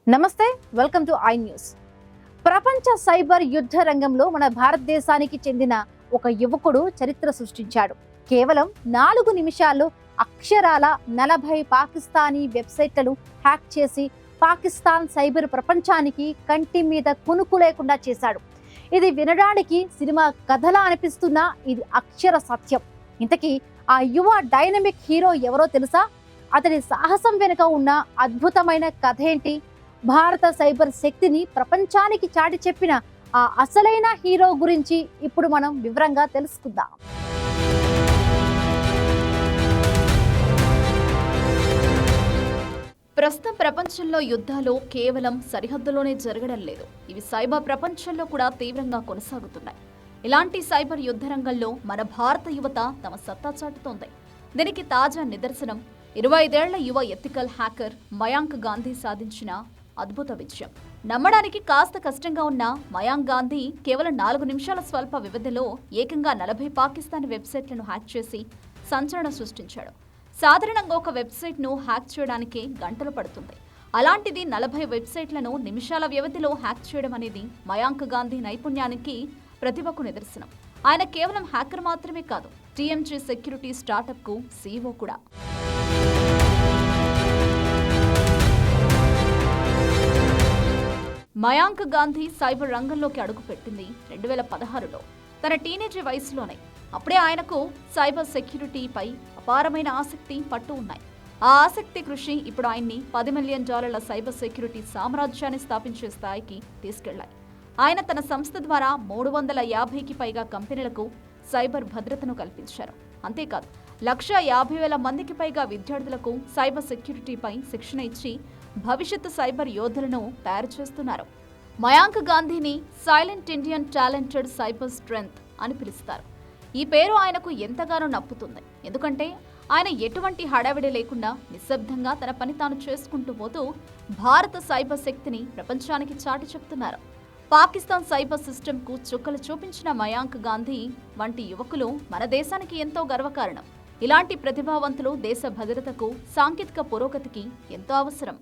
నమస్తే, welcome to I news. ప్రపంచ cyber యుద్ధ రంగంలో మన భారతదేశానికి చెందిన ఒక యువకుడు చరిత్ర సృష్టించాడు. కేవలం 4 నిమిషాల్లో అక్షరాల 40 పాకిస్తానీ వెబ్సైట్లను హ్యాక్ చేసి పాకిస్తాన్ సైబర్ ప్రపంచానికి కంటి మీద కునుకు లేకుండా చేశాడు. ఇది వినడానికి సినిమా కథలా అనిపిస్తున్నా ఇది అక్షర సత్యం. ఇంతకీ ఆ యువ డైనమిక్ హీరో ఎవరో తెలుసా? అతడి సాహసం వెనుక ఉన్న అద్భుతమైన కథ ఏంటి? భారత సైబర్ శక్తిని ప్రపంచానికి చాటి చెప్పిన ఆ అసలైన హీరో గురించి ఇప్పుడు మనం వివరంగా తెలుసుకుందాం. ప్రస్తుతం ప్రపంచంలో యుద్ధాలు కేవలం సరిహద్దులోనే జరగడం లేదు. ఇవి సైబర్ ప్రపంచంలో కూడా తీవ్రంగా కొనసాగుతున్నాయి. ఇలాంటి సైబర్ యుద్ధ రంగంలో మన భారత యువత తమ సత్తా చాటుతోంది. దీనికి తాజా నిదర్శనం 25 ఏళ్ల యువ ఎథికల్ హ్యాకర్ మయాంక్ గాంధీ సాధించిన అద్భుత విజయం. నమ్మడానికి కాస్త కష్టంగా ఉన్న మయాంక్ గాంధీ కేవలం 4 నిమిషాల స్వల్ప వ్యవధిలో ఏకంగా 40 పాకిస్తానీ వెబ్సైట్లను హ్యాక్ చేసి సంచలనం సృష్టించాడు. సాధారణంగా ఒక వెబ్సైట్ను హ్యాక్ చేయడానికి గంటలు పడుతుంది. అలాంటిది 40 వెబ్సైట్లను నిమిషాల వ్యవధిలో హ్యాక్ చేయడం అనేది మయాంక్ గాంధీ నైపుణ్యానికి, ప్రతిభకు నిదర్శనం. ఆయన కేవలం హ్యాకర్ మాత్రమే కాదు, టీఎంజీ సెక్యూరిటీ స్టార్టప్కు సీఈఓ కూడా. మయాంక్ గాంధీ సైబర్ రంగంలోకి అడుగుపెట్టింది 2016లో తన టీనేజ్ వయసులోనే. అప్పుడే ఆయనకు సైబర్ సెక్యూరిటీపై అపారమైన ఆసక్తి, పట్టు ఉన్నాయి. ఆ ఆసక్తి, కృషి ఇప్పుడు ఆయన్ని $10 మిలియన్ సైబర్ సెక్యూరిటీ సామ్రాజ్యాన్ని స్థాపించే స్థాయికి తీసుకెళ్లాయి. ఆయన తన సంస్థ ద్వారా 350కి పైగా కంపెనీలకు సైబర్ భద్రతను కల్పించారు. అంతేకాదు 150,000 మందికి పైగా విద్యార్థులకు సైబర్ సెక్యూరిటీపై శిక్షణ ఇచ్చి భవిష్యత్తు సైబర్ యోధులను తయారు చేస్తున్నారు. మయాంక్ గాంధీని silent Indian talented cyber strength అని పిలుస్తారు. ఈ పేరు ఆయనకు ఎంతగానో నప్పుతుంది. ఎందుకంటే ఆయన ఎటువంటి హడావిడి లేకుండా నిశ్శబ్దంగా తన పని తాను చేసుకుంటూ పోతూ భారత సైబర్ శక్తిని ప్రపంచానికి చాటి చెప్తున్నారు. పాకిస్తాన్ సైబర్ సిస్టమ్కు చుక్కలు చూపించిన మయాంక్ గాంధీ వంటి యువకులు మన దేశానికి ఎంతో గర్వకారణం. ఇలాంటి ప్రతిభావంతులు దేశ భద్రతకు, సాంకేతిక పురోగతికి ఎంతో అవసరం.